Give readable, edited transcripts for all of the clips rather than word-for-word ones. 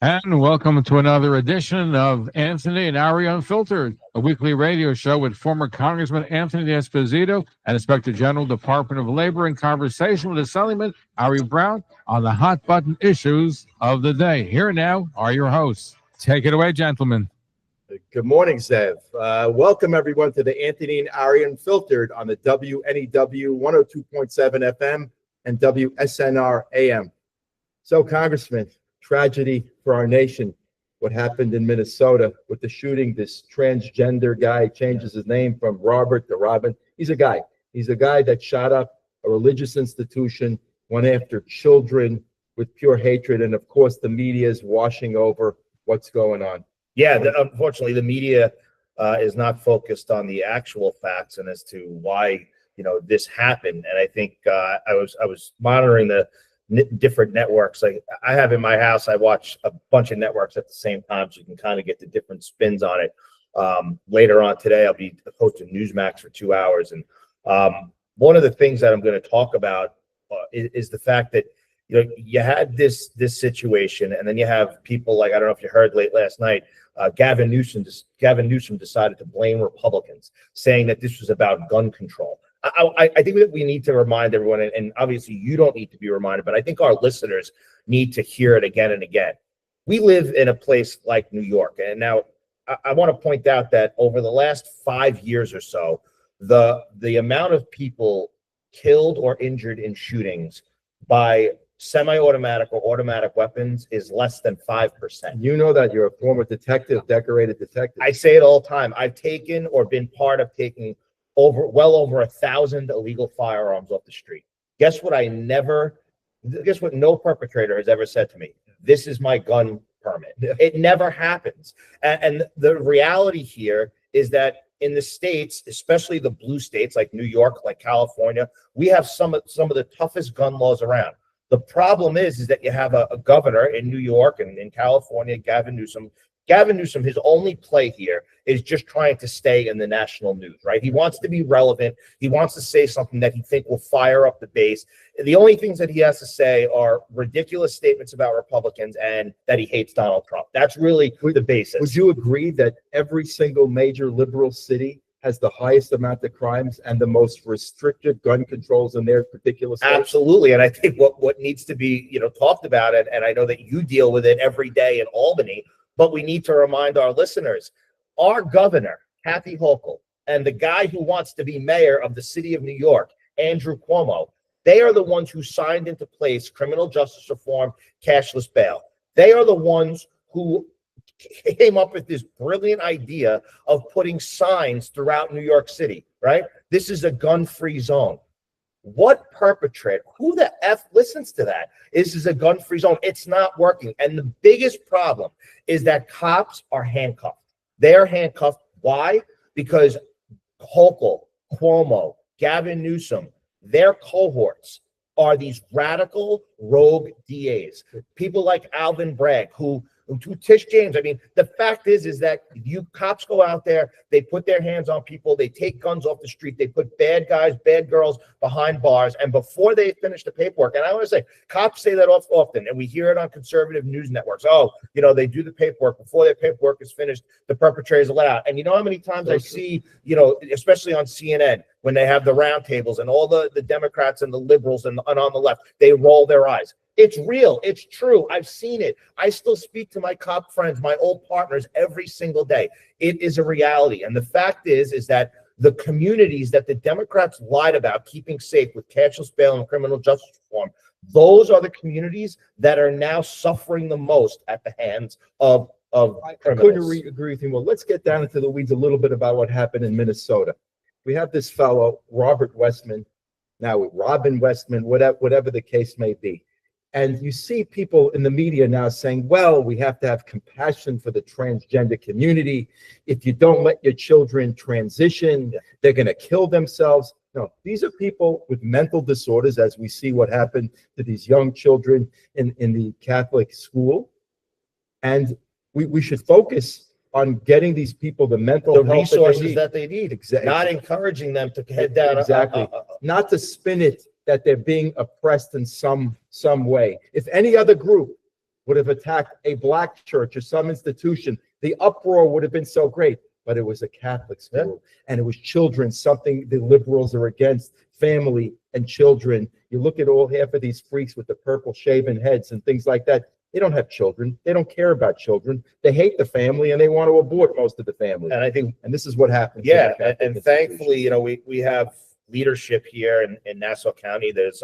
And welcome to another edition of Anthony and Ari Unfiltered, a weekly radio show with former Congressman Anthony Esposito and Inspector General, Department of Labor, in conversation with Assemblyman Ari Brown on the hot button issues of the day. Here now are your hosts. Take it away, gentlemen. Good morning, Zev. Welcome, everyone, to the Anthony and Ari Unfiltered on the WNEW 102.7 FM and WSNR AM. So, Congressman, tragedy for our nation. What happened in Minnesota with the shooting, this transgender guy changes his name from Robert to Robin. He's a guy. He's a guy that shot up a religious institution, went after children with pure hatred. And of course, the media is washing over what's going on. Yeah, unfortunately, the media is not focused on the actual facts and as to why this happened. And I think I was monitoring the different networks. Like I have in my house, I watch a bunch of networks at the same time, so you can kind of get the different spins on it. Later on today, I'll be hosting Newsmax for 2 hours, and one of the things that I'm going to talk about is the fact that you had this situation, and then you have people like, I don't know if you heard late last night, Gavin Newsom decided to blame Republicans, saying that this was about gun control. I think that we need to remind everyone, and obviously you don't need to be reminded, but I think our listeners need to hear it again and again. We live in a place like New York, and now I want to point out that over the last 5 years or so, the amount of people killed or injured in shootings by semi-automatic or automatic weapons is less than 5%. You know that you're a former detective, decorated detective. I say it all the time. I've taken or been part of taking well over 1,000 illegal firearms off the street. Guess what no perpetrator has ever said to me? This is my gun permit. It never happens. And the reality here is that in the states, especially the blue states like New York, like California, we have some of the toughest gun laws around. The problem is that you have a governor in New York and in California, Gavin Newsom. Gavin Newsom, his only play here is just trying to stay in the national news, right? He wants to be relevant. He wants to say something that he thinks will fire up the base. The only things that he has to say are ridiculous statements about Republicans and that he hates Donald Trump. That's really the basis. Would you agree that every single major liberal city has the highest amount of crimes and the most restrictive gun controls in their particular state? Absolutely. And I think what needs to be talked about, and I know that you deal with it every day in Albany, but we need to remind our listeners, our governor, Kathy Hochul, and the guy who wants to be mayor of the city of New York, Andrew Cuomo, they are the ones who signed into place criminal justice reform, cashless bail. They are the ones who came up with this brilliant idea of putting signs throughout New York City, right? This is a gun-free zone. What perpetrator, who the F listens to that? This is a gun-free zone. It's not working. And the biggest problem is that cops are handcuffed. They are handcuffed. Why? Because Hochul, Cuomo, Gavin Newsom, their cohorts are these radical rogue DAs. People like Alvin Bragg, who Tish James. I mean, the fact is that you cops go out there, they put their hands on people, they take guns off the street, they put bad guys, bad girls behind bars, and before they finish the paperwork, and I want to say, cops say that often, and we hear it on conservative news networks. Oh, they do the paperwork. Before their paperwork is finished, the perpetrators are let out. And you know how many times I see, especially on CNN, when they have the roundtables and all the Democrats and the liberals and on the left, they roll their eyes. It's real. It's true. I've seen it. I still speak to my cop friends, my old partners, every single day. It is a reality. And the fact is that the communities that the Democrats lied about keeping safe with cashless bail and criminal justice reform, those are the communities that are now suffering the most at the hands of criminals. I couldn't agree with you more. Let's get down into the weeds a little bit about what happened in Minnesota. We have this fellow, Robert Westman, now Robin Westman, whatever the case may be. And you see people in the media now saying, well, we have to have compassion for the transgender community. If you don't let your children transition, they're going to kill themselves. No, these are people with mental disorders, as we see what happened to these young children in the Catholic school. And we should focus on getting these people the mental health resources that they need. Exactly. Not encouraging them to head down. Exactly. Not to spin it that they're being oppressed in some way. If any other group would have attacked a black church or some institution, the uproar would have been so great. But it was a Catholic school, and it was children, something the liberals are against, family and children. You look at all half of these freaks with the purple shaven heads and things like that. They don't have children. They don't care about children. They hate the family, and they want to abort most of the family. And I think, and this is what happens. yeah, and thankfully, you know, we have leadership here in Nassau County. There's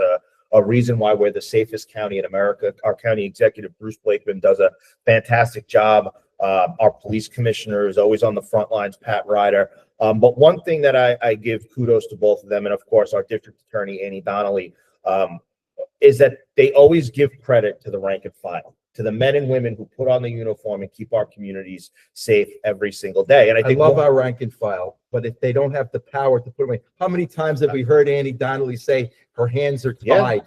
a reason why we're the safest county in America. Our county executive, Bruce Blakeman, does a fantastic job. Our police commissioner is always on the front lines, Pat Ryder. But one thing that I give kudos to both of them, and of course our district attorney, Annie Donnelly, is that they always give credit to the rank and file, to the men and women who put on the uniform and keep our communities safe every single day. And I think love our rank and file, but if they don't have the power to put away, how many times have we heard Annie Donnelly say her hands are tied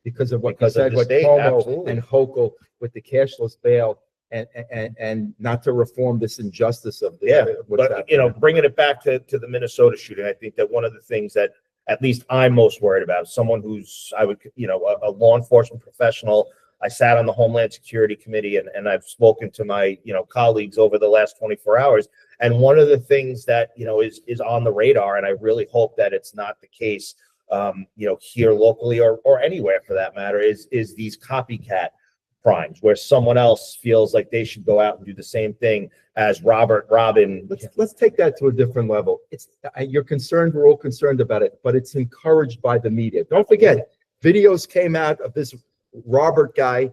because of what you said, what Cuomo and Hochul with the cashless bail? And not to reform this injustice of the but you know, bringing it back to the Minnesota shooting, I think that one of the things that at least I'm most worried about, someone who's a law enforcement professional. I sat on the Homeland Security Committee, and I've spoken to my colleagues over the last 24 hours. And one of the things that is on the radar, and I really hope that it's not the case, here locally or anywhere for that matter, is these copycat crimes where someone else feels like they should go out and do the same thing as Robin. Let's take that to a different level. You're concerned, we're all concerned about it, but it's encouraged by the media. Don't forget, videos came out of this Robert guy,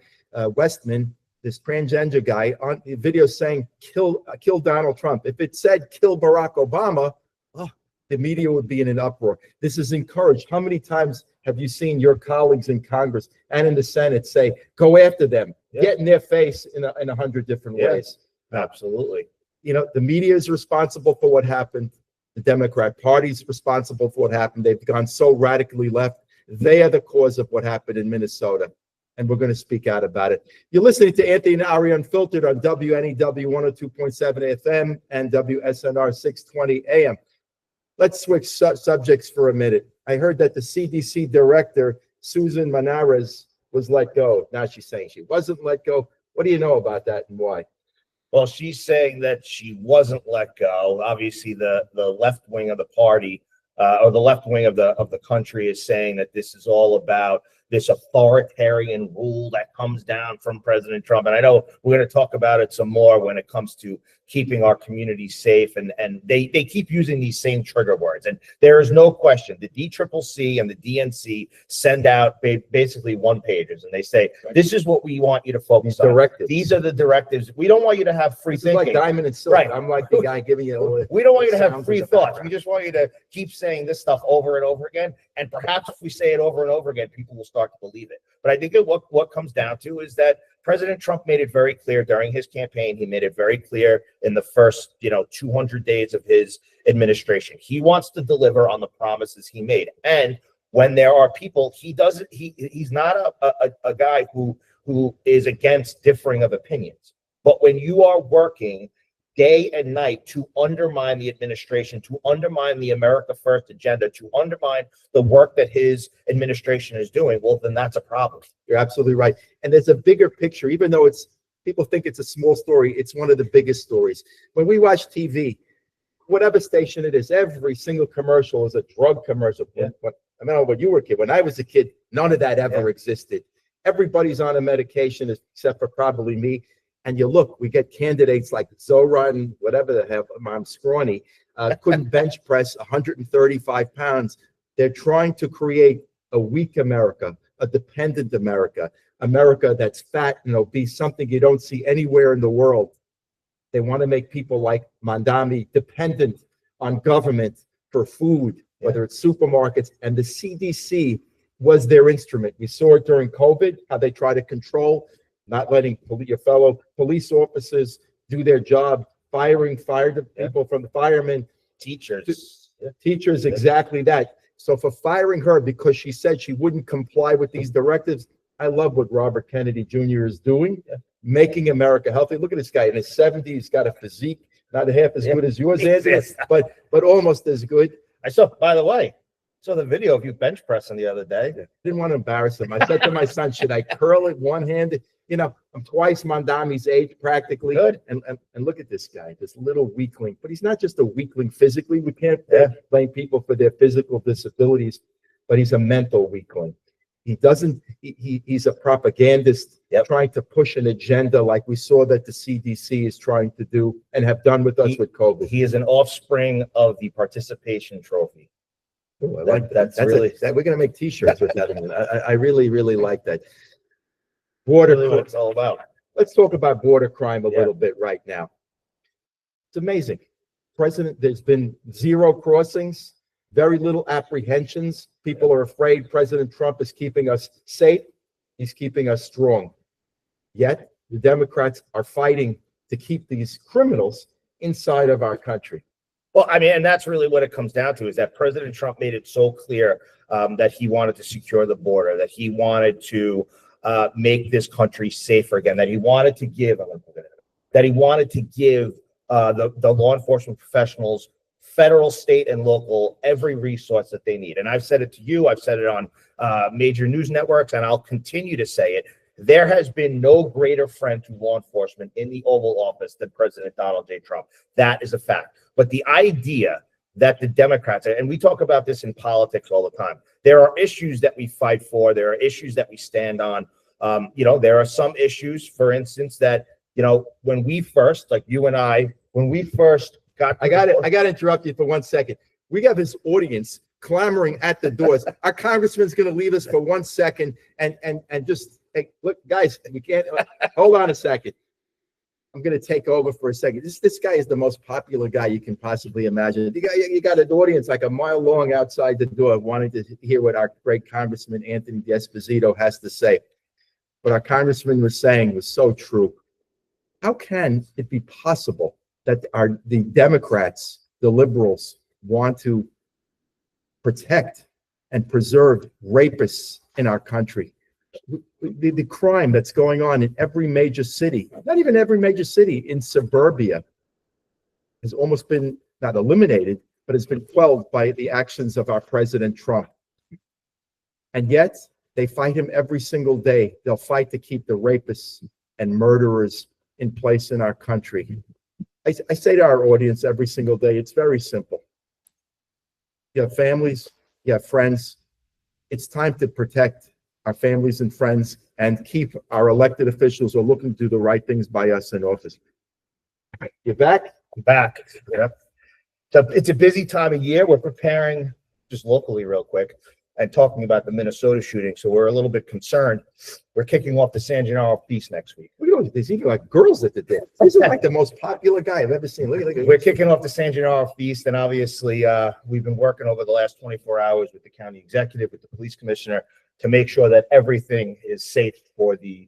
Westman, this transgender guy, on the video saying kill Donald Trump. If it said kill Barack Obama, the media would be in an uproar. This is encouraged. How many times have you seen your colleagues in Congress and in the Senate say, go after them, get in their face in 100 different ways? Absolutely. The media is responsible for what happened. The Democrat Party is responsible for what happened. They've gone so radically left. They are the cause of what happened in Minnesota, and we're going to speak out about it. You're listening to Anthony and Ari Unfiltered on WNEW 102.7 FM and WSNR 620 AM. Let's switch subjects for a minute. I heard that the CDC director, Susan Manares, was let go. Now she's saying she wasn't let go. What do you know about that and why? Well, she's saying that she wasn't let go. Obviously, the left wing of the party or the left wing of the country is saying that this is all about this authoritarian rule that comes down from President Trump. And I know we're going to talk about it some more when it comes to keeping our community safe. And they keep using these same trigger words. And there is no question the DCCC and the DNC send out basically one pages, and they say, this is what we want you to focus on. Directives. These are the directives. We don't want you to have free thinking. Like diamond and silver. Right. I'm like the guy giving you. We don't want you to have free thoughts. We just want you to keep saying this stuff over and over again. And perhaps if we say it over and over again, people will start to believe it. But I think that what comes down to is that President Trump made it very clear during his campaign. He made it very clear in the first, 200 days of his administration. He wants to deliver on the promises he made. And when there are people, he's not a guy who is against differing of opinions. But when you are working day and night to undermine the administration, to undermine the America First agenda, to undermine the work that his administration is doing, well, then that's a problem. You're absolutely right. And there's a bigger picture, even though people think it's a small story, it's one of the biggest stories. When we watch TV, whatever station it is, every single commercial is a drug commercial. Yeah. I don't know when you were a kid. When I was a kid, none of that ever existed. Everybody's on a medication except for probably me. And you look, we get candidates like Zora and whatever the hell, I'm scrawny, couldn't bench press 135 pounds. They're trying to create a weak America, a dependent America, America that's fat and obese, something you don't see anywhere in the world. They want to make people like Mandami dependent on government for food, whether it's supermarkets, and the CDC was their instrument. We saw it during COVID, how they try to control, not letting your fellow police officers do their job, firing people from the firemen, teachers, exactly that. So for firing her because she said she wouldn't comply with these directives, I love what Robert Kennedy Jr. is doing, making America healthy. Look at this guy in his 70s, he's got a physique, not half as good as yours, Anthony, but almost as good. By the way, the video of you bench pressing the other day. Didn't want to embarrass him. I said to my son, should I curl it one-handed? You know, I'm twice Mondami's age practically. Good. And look at this guy, this little weakling. But he's not just a weakling physically. We can't blame people for their physical disabilities, but he's a mental weakling. He doesn't, he's a propagandist trying to push an agenda like we saw that the CDC is trying to do and have done with us with COVID. He is an offspring of the participation trophy. Ooh, I like that. That's really, we're going to make t-shirts with that. I really, really like that. Border, really what it's all about. Let's talk about border crime a little bit right now. It's amazing. There's been 0 crossings, very little apprehensions. People are afraid President Trump is keeping us safe. He's keeping us strong. Yet the Democrats are fighting to keep these criminals inside of our country. Well, I mean, and that's really what it comes down to, is that President Trump made it so clear that he wanted to secure the border, that he wanted to make this country safer again, that he wanted to give, the law enforcement professionals, federal, state, and local, every resource that they need. And I've said it to you, I've said it on major news networks, and I'll continue to say it. There has been no greater friend to law enforcement in the Oval Office than President Donald J. Trump. That is a fact. But the idea that the Democrats, and we talk about this in politics all the time, there are issues that we fight for, there are issues that we stand on. There are some issues, for instance, that, when we first, like you and I, when we first got... I got to interrupt you for 1 second. We have this audience clamoring at the doors. Our congressman's going to leave us for 1 second and just, hey, look, guys, we can't, hold on a second. I'm going to take over for a second. This guy is the most popular guy you can possibly imagine. You got an audience like a mile long outside the door wanting to hear what our great Congressman Anthony Esposito has to say. What our congressman was saying was so true. How can it be possible that the Democrats, the liberals, want to protect and preserve rapists in our country? The crime that's going on in every major city, not even every major city, in suburbia, has almost been not eliminated, but has been quelled by the actions of our President Trump. And yet they fight him every single day. They'll fight to keep the rapists and murderers in place in our country. I say to our audience every single day, it's very simple. You have families, you have friends. It's time to protect our families and friends and keep our elected officials who are looking to do the right things by us in office. You're back? I'm back. Yeah. So it's a busy time of year. We're preparing, just locally real quick, and talking about the Minnesota shooting. So we're a little bit concerned. We're kicking off the San Gennaro Feast next week. There's even like girls at the dance. This is like the most popular guy I've ever seen. Look at We're kicking off the San Gennaro Feast, and obviously we've been working over the last 24 hours with the county executive, with the police commissioner, to make sure that everything is safe for the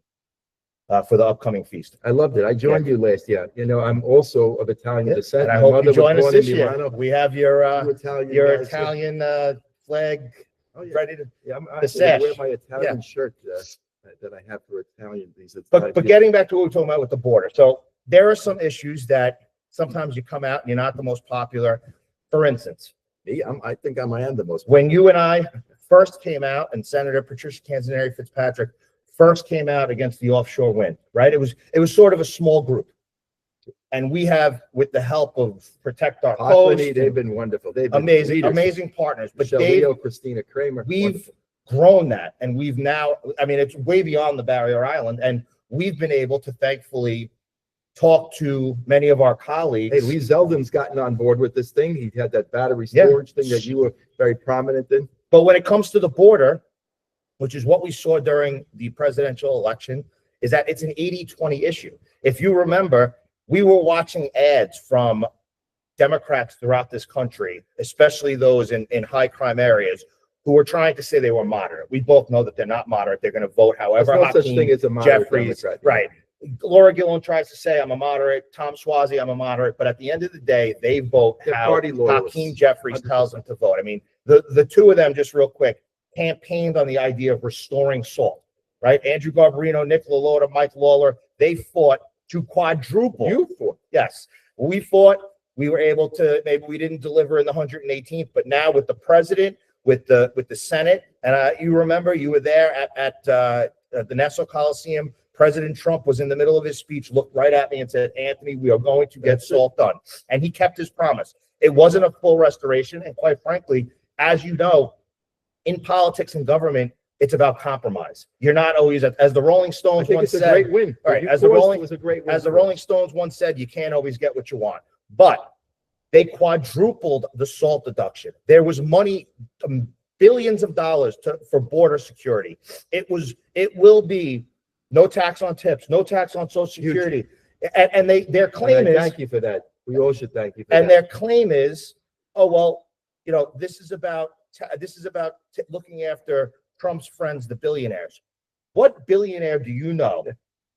upcoming feast. I loved it. I joined you last year. I'm also of Italian descent. And I hope you join us this year. We have your Italian flag ready to the sash. I wear my Italian shirt that I have for Italian things. But getting back to what we're talking about with the border. So there are some issues that sometimes you come out and you're not the most popular. For instance, I think I am the most. When you and I first came out, and Senator Patricia Canzoneri Fitzpatrick first came out against the offshore wind, right? It was sort of a small group. And we have, with the help of Protect Our Coast, they've been wonderful. They've been amazing partners. But Leo, Christina Kramer, we've grown that, and we've now, it's way beyond the barrier island, and we've been able to thankfully talk to many of our colleagues. Hey, Lee Zeldin's gotten on board with this thing. He had that battery storage thing that you were very prominent in. But when it comes to the border, which is what we saw during the presidential election, is that it's an 80-20 issue. If you remember, we were watching ads from Democrats throughout this country, especially those in high crime areas, who were trying to say they were moderate. We both know that they're not moderate. They're going to vote however. There's no such thing as a moderate Jeffries, Democrat. Right. Laura Gillum tries to say I'm a moderate. Tom Suozzi, I'm a moderate. But at the end of the day, they vote how Hakeem Jeffries tells them to vote. The two of them, just real quick, campaigned on the idea of restoring SALT, right? Andrew Garbarino, Nick LaLota, Mike Lawler, they fought to quadruple. You fought. Yes. We fought. We were able to, maybe we didn't deliver in the 118th, but now with the president, with the Senate, and you remember you were there at the Nassau Coliseum President Trump was in the middle of his speech, looked right at me and said, Anthony, we are going to get SALT done. And he kept his promise. It wasn't a full restoration. And quite frankly, as you know, in politics and government, it's about compromise. You're not always, as the Rolling Stones once said, a great win. All right, as the Rolling Stones once said, you can't always get what you want. But they quadrupled the SALT deduction. There was money, billions of dollars for border security. It will be no tax on tips, no tax on Social Security. And their claim is, thank you for that. We all should thank you for that. And their claim is, oh, well, you know, this is about looking after Trump's friends, the billionaires. What billionaire do you know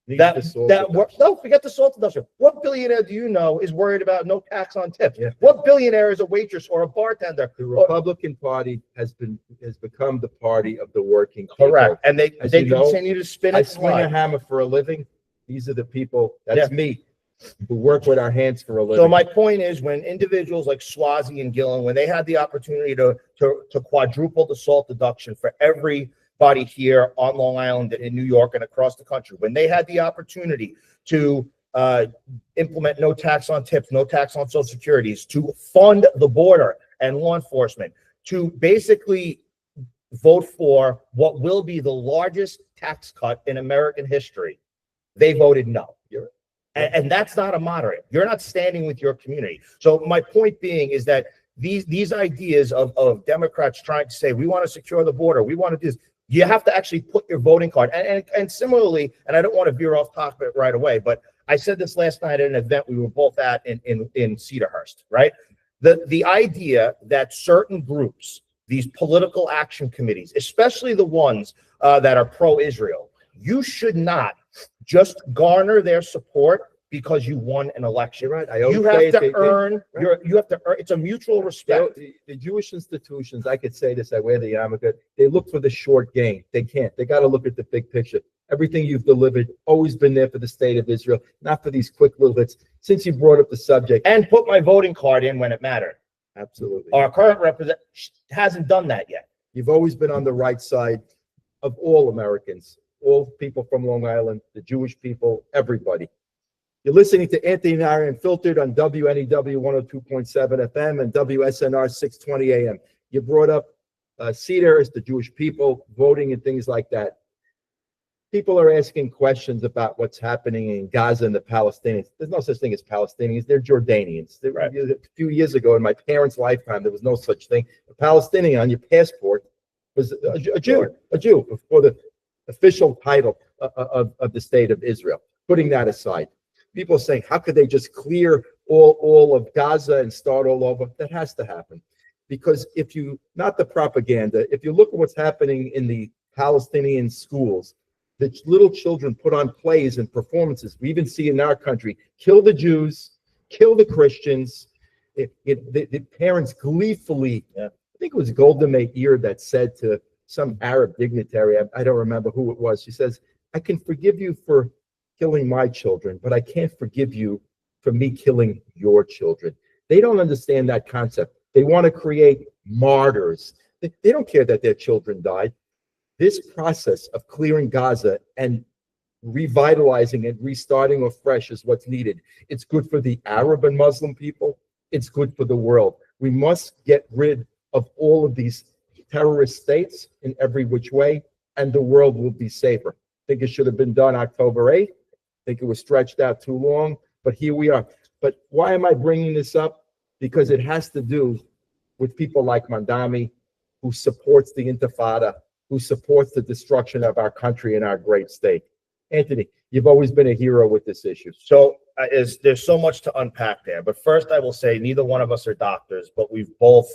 no, forget the SALT deduction. What billionaire do you know is worried about no tax on tips? Yeah. What billionaire is a waitress or a bartender? The Republican Party has become the party of the working people. Correct. And they continue to spin it. I swing a hammer for a living. These are the people, that's me, who work with our hands for a living. So my point is, when individuals like Swazi and Gillen, when they had the opportunity to quadruple the SALT deduction for everybody here on Long Island and in New York and across the country, when they had the opportunity to implement no tax on tips, no tax on Social Securities, to fund the border and law enforcement, to basically vote for what will be the largest tax cut in American history, they voted no. And that's not a moderate. You're not standing with your community. So my point being is that these ideas of Democrats trying to say, we want to secure the border, we want to do this, you have to actually put your voting card. And similarly, and I don't want to veer off topic right away, but I said this last night at an event we were both at in Cedarhurst, right? The idea that certain groups, these political action committees, especially the ones that are pro-Israel, you should not just garner their support because you won an election. You're right. You have to earn you have to earn. It's a mutual respect. The Jewish institutions, I could say this, I wear the yarmulke, they look for the short game. They can't. They got to look at the big picture. Everything you've delivered, always been there for the state of Israel, not for these quick little hits. Since you brought up the subject. And put my voting card in when it mattered. Absolutely. Our current representative hasn't done that yet. You've always been on the right side of all Americans, all people from Long Island, the Jewish people, everybody. You're listening to Anthony and Ari Unfiltered on WNEW 102.7 FM and WSNR 620 AM. You brought up Cedarhurst, the Jewish people, voting and things like that. People are asking questions about what's happening in Gaza and the Palestinians. There's no such thing as Palestinians. They're Jordanians. Right. A few years ago in my parents' lifetime, there was no such thing. A Palestinian on your passport was a Jew for the official title of the state of Israel. Putting that aside, people are saying, how could they just clear all of Gaza and start all over? That has to happen. Because if you, not the propaganda, if you look at what's happening in the Palestinian schools, the little children put on plays and performances. We even see in our country, kill the Jews, kill the Christians. The parents gleefully, I think it was Golda Meir that said to some Arab dignitary, I don't remember who it was, she says, I can forgive you for killing my children, but I can't forgive you for me killing your children. They don't understand that concept. They want to create martyrs. They don't care that their children died. This process of clearing Gaza and revitalizing and restarting afresh is what's needed. It's good for the Arab and Muslim people. It's good for the world. We must get rid of all of these terrorist states in every which way, and the world will be safer. I think it should have been done October 8th. I think it was stretched out too long, but here we are. But why am I bringing this up? Because it has to do with people like Mandami, who supports the Intifada, who supports the destruction of our country and our great state. Anthony, you've always been a hero with this issue. So there's so much to unpack there. But first, I will say neither one of us are doctors, but we've both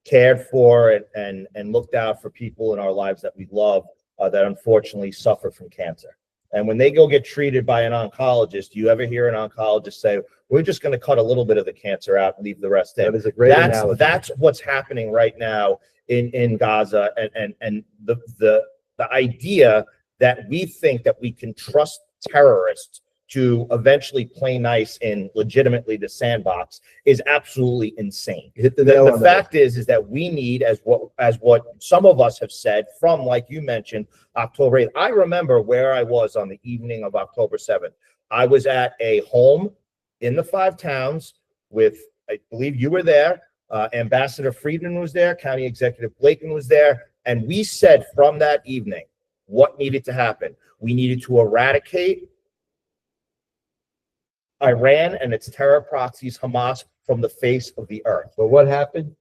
cared for and looked out for people in our lives that we love that unfortunately suffer from cancer. And when they go get treated by an oncologist, do you ever hear an oncologist say, we're just going to cut a little bit of the cancer out and leave the rest in? That is a great analogy. That's what's happening right now in Gaza, and the idea that we think that we can trust terrorists to eventually play nice in legitimately the sandbox is absolutely insane. Hit the nail The on the fact is that we need, as what some of us have said from, like you mentioned, October 8th. I remember where I was on the evening of October 7th. I was at a home in the Five Towns with, I believe you were there, Ambassador Friedman was there, County Executive Blakeman was there, and we said from that evening what needed to happen. We needed to eradicate Iran and its terror proxies, Hamas, from the face of the earth. But what happened?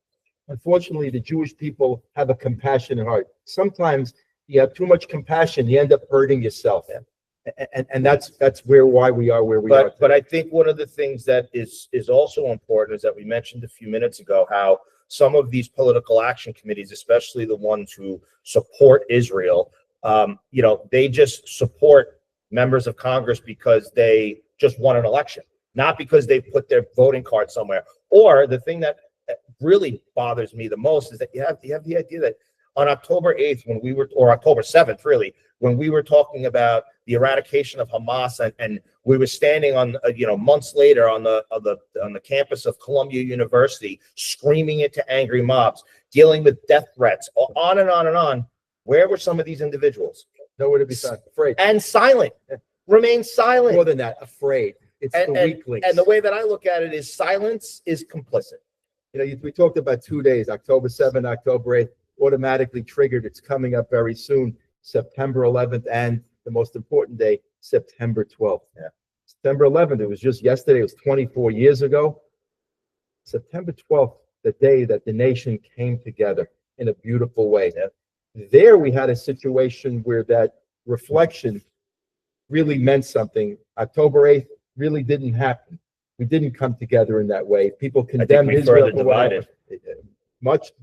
Unfortunately, the Jewish people have a compassionate heart. Sometimes you have too much compassion, you end up hurting yourself. And that's why we are where we are. But I think one of the things that is also important is that we mentioned a few minutes ago how some of these political action committees, especially the ones who support Israel, they just support members of Congress because they just won an election, not because they put their voting card somewhere. Or the thing that really bothers me the most is that you have the idea that on October 8th, or October 7th, really, when we were talking about the eradication of Hamas, and we were standing on, months later on the campus of Columbia University, screaming into angry mobs, dealing with death threats, on and on and on. Where were some of these individuals? Nowhere to be found. Afraid. And silent. Remain silent. More than that, afraid. It's the weaklings. And the way that I look at it is silence is complicit. We talked about 2 days, October 7th, October 8th, automatically triggered. It's coming up very soon, September 11th, and the most important day, September 12th. Yeah. September 11th, it was just yesterday, it was 24 years ago. September 12th, the day that the nation came together in a beautiful way. Yeah. There we had a situation where that reflection really meant something. October 8th really didn't happen. We didn't come together in that way. People condemned Israel for divided.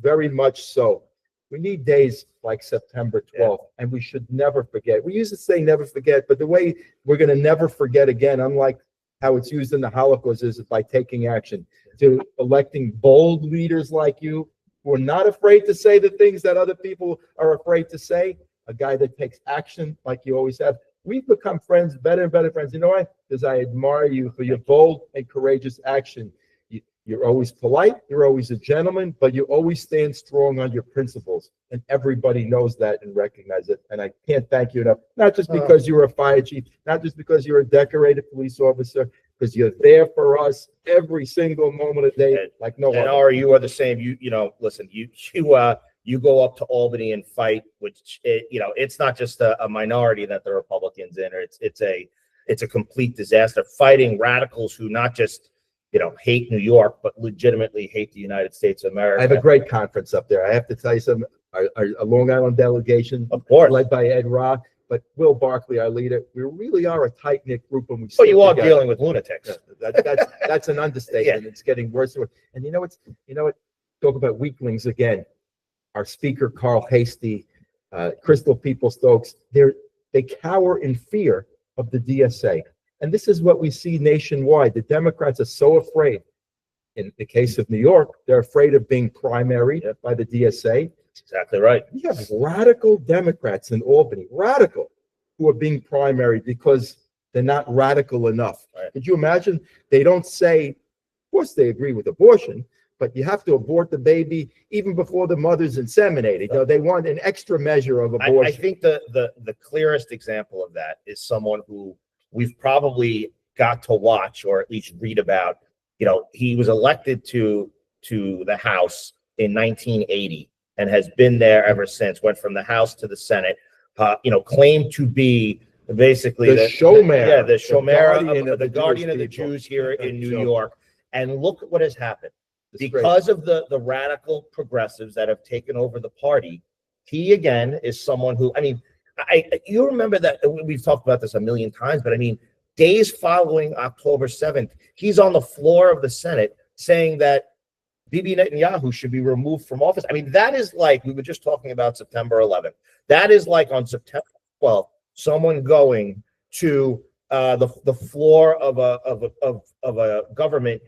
Very much so. We need days like September 12th, and we should never forget. We used to say never forget, but the way we're going to never forget again, unlike how it's used in the Holocaust, is by taking action, to electing bold leaders like you who are not afraid to say the things that other people are afraid to say, a guy that takes action like you always have. We've become friends, better and better friends. You know why? Because I admire you for your bold and courageous action. You're always polite, you're always a gentleman, but you always stand strong on your principles. And everybody knows that and recognizes it. And I can't thank you enough, not just because you're a fire chief, not just because you're a decorated police officer, because you're there for us every single moment of the day, like no other. Ari, you are the same. Listen, you go up to Albany and fight, which it's not just a minority that the Republicans in, or it's a complete disaster. Fighting radicals who not just hate New York, but legitimately hate the United States of America. I have a great conference up there. I have to tell you something. Our Long Island delegation, of course, led by Ed Rock, but Will Barkley, our leader. We really are a tight knit group, and we. So you are dealing with lunatics. That's an understatement. Yeah. It's getting worse and worse. And you know what? Talk about weaklings again. Our speaker, Carl Hasty, Crystal People-Stokes. They cower in fear of the DSA. And this is what we see nationwide. The Democrats are so afraid. In the case of New York, they're afraid of being primaried by the DSA. That's exactly right. We have radical Democrats in Albany, who are being primaried because they're not radical enough. Right. Could you imagine? They don't say, of course they agree with abortion, but you have to abort the baby even before the mother's inseminated. They want an extra measure of abortion. I think the clearest example of that is someone who we've probably got to watch or at least read about. He was elected to the House in 1980 and has been there ever since. Went from the House to the Senate. Claimed to be basically the showman, the guardian of the Jews here in New York. And look at what has happened. Because of the radical progressives that have taken over the party, he again is someone who, you remember that we've talked about this a million times, but days following October 7th, he's on the floor of the Senate saying that Bibi Netanyahu should be removed from office. That is like, we were just talking about September 11th. That is like on September 12th, someone going to the floor of a government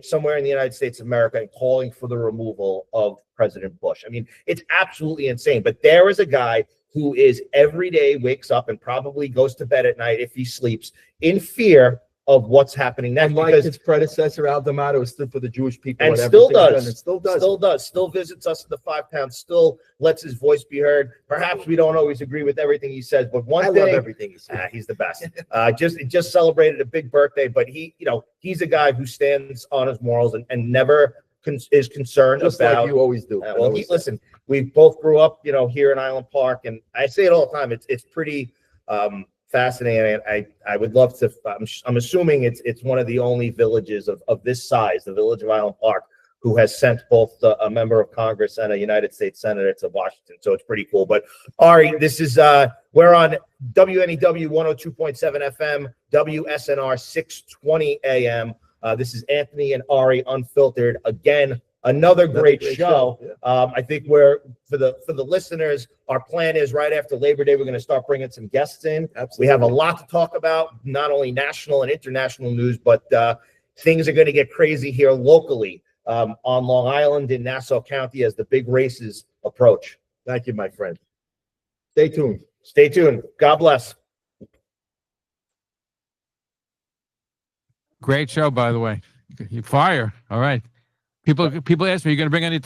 somewhere in the United States of America and calling for the removal of President Bush. It's absolutely insane. But there is a guy who is every day wakes up and probably goes to bed at night if he sleeps in fear of what's happening next. Unlike Because his predecessor, Al D'Amato, stood for the Jewish people. and at still everything he's does, done, and still does. still does, still visits us in the 5 pounds, still lets his voice be heard. Perhaps we don't always agree with everything he says, but one I thing, love everything he says. he's the best. Just celebrated a big birthday, but he's a guy who stands on his morals and never is concerned Just about. like you always do. Well, listen, we both grew up, here in Island Park, and I say it all the time. It's pretty fascinating. I would love to. I'm assuming it's one of the only villages of this size, the village of Island Park, who has sent both a member of Congress and a United States Senator to Washington. So it's pretty cool. But Ari, this is we're on WNEW 102.7 FM, WSNR 620 AM. This is Anthony and Ari Unfiltered. Again, another great show. Yeah. I think we're for the listeners, our plan is right after Labor Day, we're going to start bringing some guests in. Absolutely. We have a lot to talk about, not only national and international news, but things are going to get crazy here locally on Long Island in Nassau County as the big races approach. Thank you, my friend. Stay tuned. Stay tuned. God bless. Great show, by the way. You fire. All right. People ask me, are you going to bring any